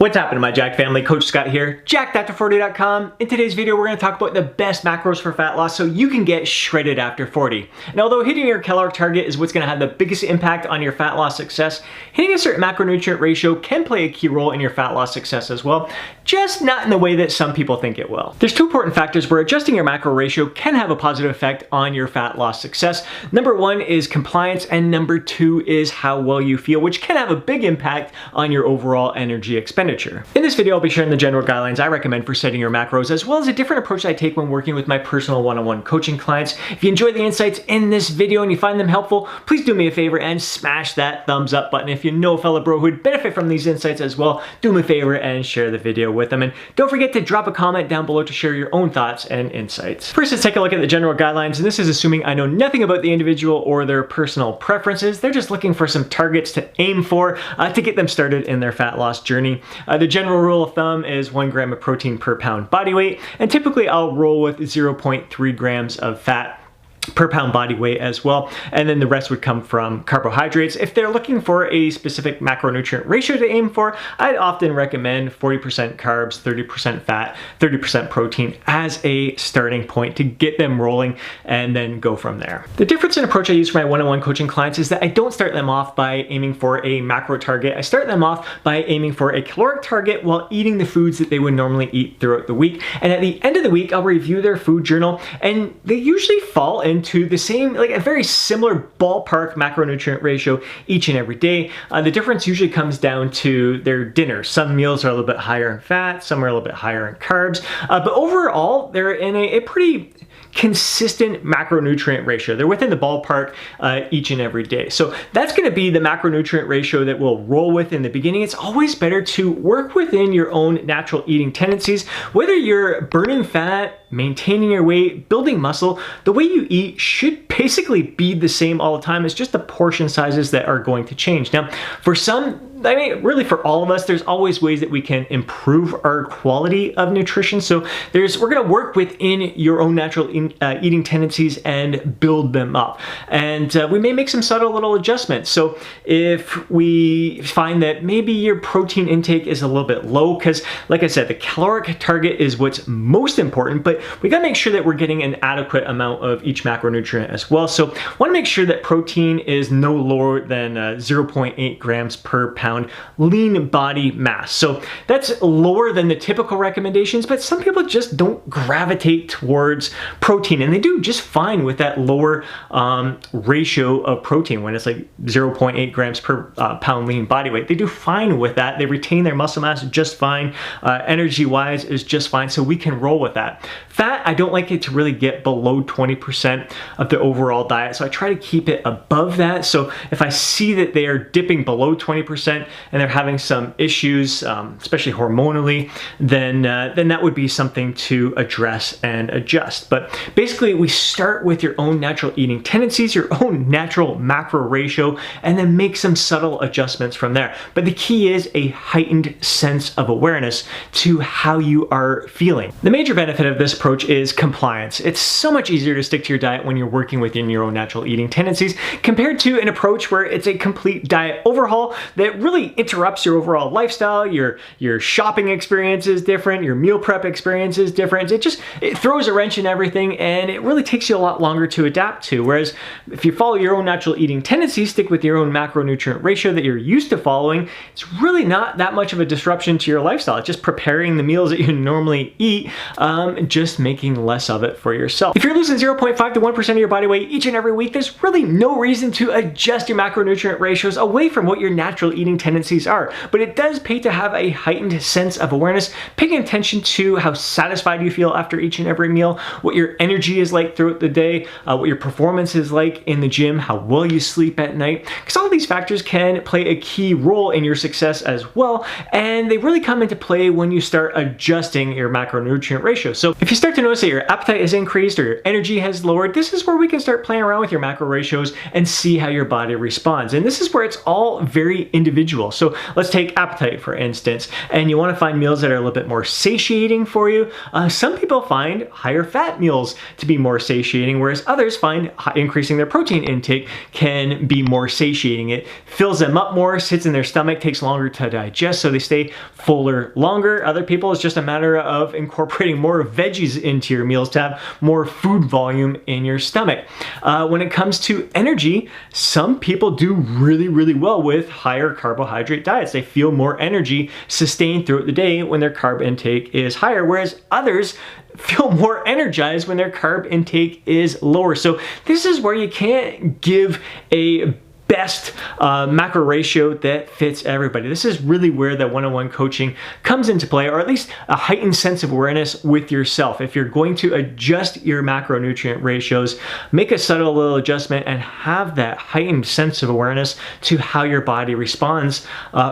What's happening, my Jack family? Coach Scott here, jacked40.com. In today's video, we're going to talk about the best macros for fat loss so you can get shredded after 40. And although hitting your caloric target is what's going to have the biggest impact on your fat loss success, hitting a certain macronutrient ratio can play a key role in your fat loss success as well, just not in the way that some people think it will. There's two important factors where adjusting your macro ratio can have a positive effect on your fat loss success. Number one is compliance, and number two is how well you feel, which can have a big impact on your overall energy expenditure. In this video, I'll be sharing the general guidelines I recommend for setting your macros, as well as a different approach I take when working with my personal one-on-one coaching clients. If you enjoy the insights in this video and you find them helpful, please do me a favor and smash that thumbs up button. If you know a fellow bro who would benefit from these insights as well, do me a favor and share the video with them. And don't forget to drop a comment down below to share your own thoughts and insights. First, let's take a look at the general guidelines, and this is assuming I know nothing about the individual or their personal preferences. They're just looking for some targets to aim for to get them started in their fat loss journey. The general rule of thumb is 1 gram of protein per pound body weight, and typically I'll roll with 0.3 grams of fat per pound body weight as well, and then the rest would come from carbohydrates. If they're looking for a specific macronutrient ratio to aim for, I'd often recommend 40% carbs, 30% fat, 30% protein as a starting point to get them rolling and then go from there. The difference in approach I use for my one-on-one coaching clients is that I don't start them off by aiming for a macro target. I start them off by aiming for a caloric target while eating the foods that they would normally eat throughout the week. And at the end of the week, I'll review their food journal, and they usually fall into the same, like a very similar ballpark macronutrient ratio each and every day. The difference usually comes down to their dinner. Some meals are a little bit higher in fat, some are a little bit higher in carbs, but overall they're in a pretty consistent macronutrient ratio. They're within the ballpark each and every day. So that's going to be the macronutrient ratio that we'll roll with in the beginning. It's always better to work within your own natural eating tendencies. Whether you're burning fat, maintaining your weight, building muscle, the way you eat should basically be the same all the time. It's just the portion sizes that are going to change. Now, for some, I mean, really for all of us, there's always ways that we can improve our quality of nutrition. So we're going to work within your own natural eating tendencies and build them up. And we may make some subtle little adjustments. So if we find that maybe your protein intake is a little bit low, because like I said, the caloric target is what's most important, but we got to make sure that we're getting an adequate amount of each macronutrient as well. So want to make sure that protein is no lower than 0.8 grams per pound lean body mass. So that's lower than the typical recommendations, but some people just don't gravitate towards protein, and they do just fine with that lower ratio of protein when it's like 0.8 grams per pound lean body weight. They do fine with that. They retain their muscle mass just fine. Energy wise is just fine, so we can roll with that. Fat, I don't like it to really get below 20% of the overall diet, so I try to keep it above that. So if I see that they are dipping below 20% and they're having some issues, especially hormonally, then that would be something to address and adjust. But basically, we start with your own natural eating tendencies, your own natural macro ratio, and then make some subtle adjustments from there. But the key is a heightened sense of awareness to how you are feeling. The major benefit of this approach is compliance. It's so much easier to stick to your diet when you're working within your own natural eating tendencies compared to an approach where it's a complete diet overhaul that really interrupts your overall lifestyle. Your shopping experience is different, your meal prep experience is different. It throws a wrench in everything, and it really takes you a lot longer to adapt to. Whereas if you follow your own natural eating tendencies, stick with your own macronutrient ratio that you're used to following, it's really not that much of a disruption to your lifestyle. It's just preparing the meals that you normally eat, just making less of it for yourself. If you're losing 0.5 to 1% of your body weight each and every week, there's really no reason to adjust your macronutrient ratios away from what your natural eating tendencies are. But it does pay to have a heightened sense of awareness, paying attention to how satisfied you feel after each and every meal, what your energy is like throughout the day, what your performance is like in the gym, how well you sleep at night, because all of these factors can play a key role in your success as well, and they really come into play when you start adjusting your macronutrient ratio. So if you start to notice that your appetite has increased or your energy has lowered, this is where we can start playing around with your macro ratios and see how your body responds. And this is where it's all very individual individual. So let's take appetite, for instance, and you want to find meals that are a little bit more satiating for you. Some people find higher fat meals to be more satiating, whereas others find increasing their protein intake can be more satiating. It fills them up more, sits in their stomach, takes longer to digest, so they stay fuller longer. Other people, it's just a matter of incorporating more veggies into your meals to have more food volume in your stomach. When it comes to energy, some people do really well with higher carbohydrate diets. They feel more energy sustained throughout the day when their carb intake is higher, whereas others feel more energized when their carb intake is lower. So this is where you can't give a best macro ratio that fits everybody. This is really where the one-on-one coaching comes into play, or at least a heightened sense of awareness with yourself. If you're going to adjust your macronutrient ratios, make a subtle little adjustment and have that heightened sense of awareness to how your body responds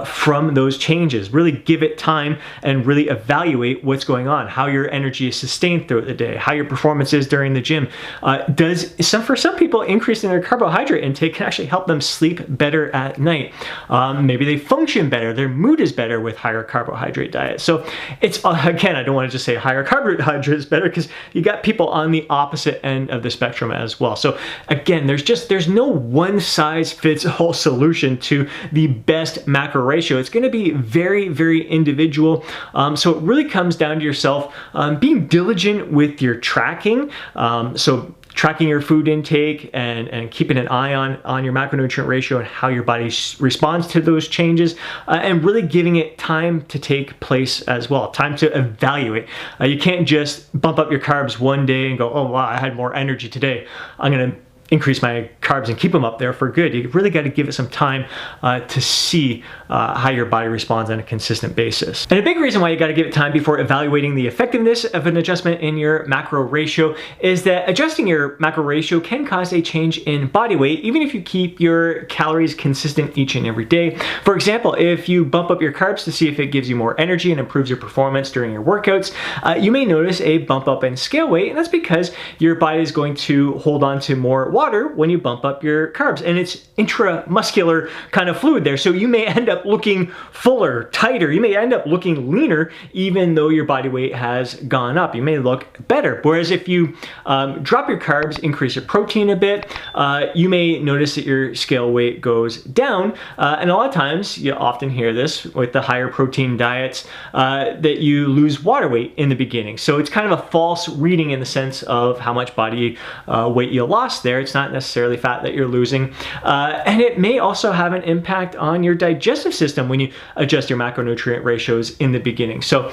from those changes. Really give it time and really evaluate what's going on, how your energy is sustained throughout the day, how your performance is during the gym. For some people, increasing their carbohydrate intake can actually help them sleep better at night. Maybe they function better, their mood is better with higher carbohydrate diet. So it's, again, I don't want to just say higher carbohydrate is better, because you got people on the opposite end of the spectrum as well. So again, there's no one size fits all solution to the best macro ratio. It's going to be very individual. So it really comes down to yourself being diligent with your tracking. So tracking your food intake and keeping an eye on your macronutrient ratio and how your body responds to those changes, and really giving it time to take place as well, time to evaluate. You can't just bump up your carbs one day and go, oh wow, I had more energy today, I'm gonna increase my carbs and keep them up there for good. You really got to give it some time to see how your body responds on a consistent basis. And a big reason why you got to give it time before evaluating the effectiveness of an adjustment in your macro ratio is that adjusting your macro ratio can cause a change in body weight, even if you keep your calories consistent each and every day. For example, if you bump up your carbs to see if it gives you more energy and improves your performance during your workouts, you may notice a bump up in scale weight, and that's because your body is going to hold on to more water when you bump up your carbs, and it's intramuscular kind of fluid there, so you may end up looking fuller, tighter, you may end up looking leaner even though your body weight has gone up. You may look better. Whereas if you drop your carbs, increase your protein a bit, you may notice that your scale weight goes down, and a lot of times you often hear this with the higher protein diets, that you lose water weight in the beginning. So it's kind of a false reading in the sense of how much body weight you lost there. It's not necessarily fat that you're losing. And it may also have an impact on your digestive system when you adjust your macronutrient ratios in the beginning. So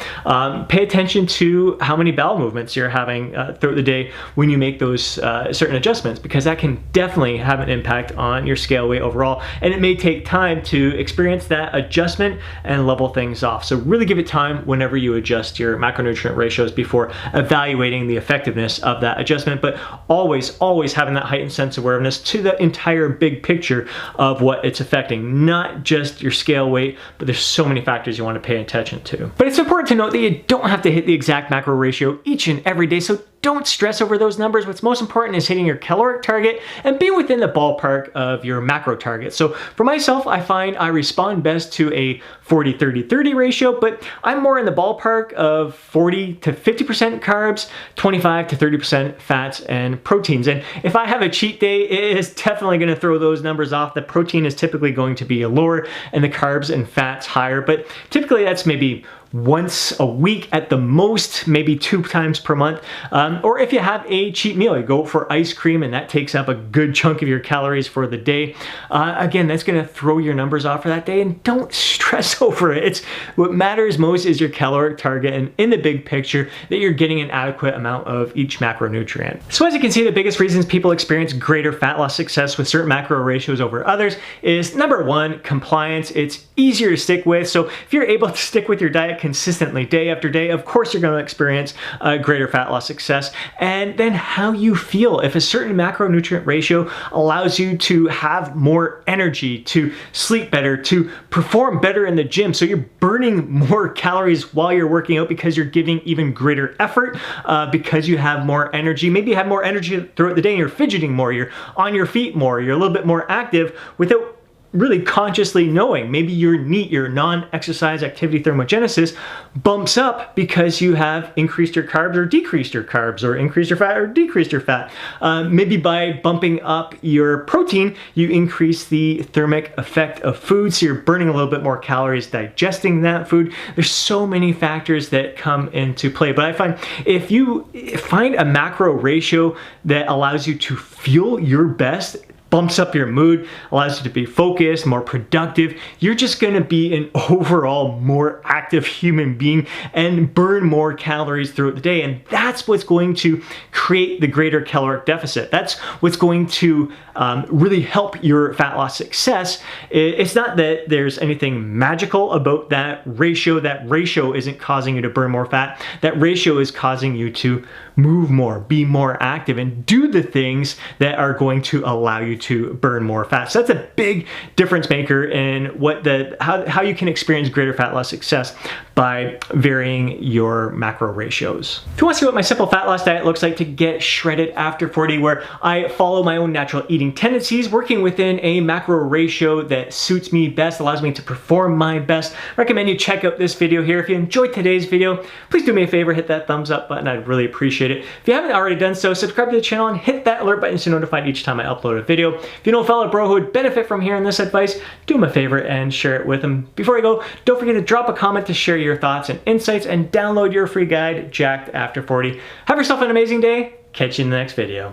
pay attention to how many bowel movements you're having throughout the day when you make those certain adjustments, because that can definitely have an impact on your scale weight overall. And it may take time to experience that adjustment and level things off. So really give it time whenever you adjust your macronutrient ratios before evaluating the effectiveness of that adjustment, but always having that heightened sense of awareness to the entire big picture of what it's affecting, not just your scale weight, but there's so many factors you want to pay attention to. But it's important to note that you don't have to hit the exact macro ratio each and every day, so don't stress over those numbers. What's most important is hitting your caloric target and be within the ballpark of your macro target. So for myself, I find I respond best to a 40-30-30 ratio, but I'm more in the ballpark of 40 to 50% carbs, 25 to 30% fats and proteins. And if I have a cheat day, it is definitely going to throw those numbers off. The protein is typically going to be lower and the carbs and fats higher, but typically that's maybe once a week at the most, maybe 2 times per month. Or if you have a cheat meal, you go for ice cream and that takes up a good chunk of your calories for the day. Again, that's gonna throw your numbers off for that day, and don't stress over it. What matters most is your caloric target, and in the big picture, that you're getting an adequate amount of each macronutrient. So as you can see, the biggest reasons people experience greater fat loss success with certain macro ratios over others is number 1, compliance. It's easier to stick with. So if you're able to stick with your diet consistently day after day, of course you're going to experience greater fat loss success. And then how you feel. If a certain macronutrient ratio allows you to have more energy, to sleep better, to perform better in the gym, so you're burning more calories while you're working out because you're giving even greater effort, because you have more energy. Maybe you have more energy throughout the day and you're fidgeting more, you're on your feet more, you're a little bit more active without really consciously knowing. Maybe your NEAT, your non-exercise activity thermogenesis, bumps up because you have increased your carbs or decreased your carbs, or increased your fat or decreased your fat. Maybe by bumping up your protein, you increase the thermic effect of food, so you're burning a little bit more calories digesting that food. There's so many factors that come into play, but I find if you find a macro ratio that allows you to feel your best, bumps up your mood, allows you to be focused, more productive, you're just gonna be an overall more active human being and burn more calories throughout the day. And that's what's going to create the greater caloric deficit. That's what's going to really help your fat loss success. It's not that there's anything magical about that ratio. That ratio isn't causing you to burn more fat. That ratio is causing you to move more, be more active, and do the things that are going to allow you to burn more fat. So that's a big difference maker in how you can experience greater fat loss success by varying your macro ratios. If you want to see what my simple fat loss diet looks like to get shredded after 40, where I follow my own natural eating tendencies, working within a macro ratio that suits me best, allows me to perform my best, recommend you check out this video here. If you enjoyed today's video, please do me a favor, hit that thumbs up button. I'd really appreciate it. If you haven't already done so, subscribe to the channel and hit that alert button so you're notified each time I upload a video. If you know a fellow bro who would benefit from hearing this advice, do him a favor and share it with him. Before I go, don't forget to drop a comment to share your thoughts and insights, and download your free guide, Jacked After 40. Have yourself an amazing day. Catch you in the next video.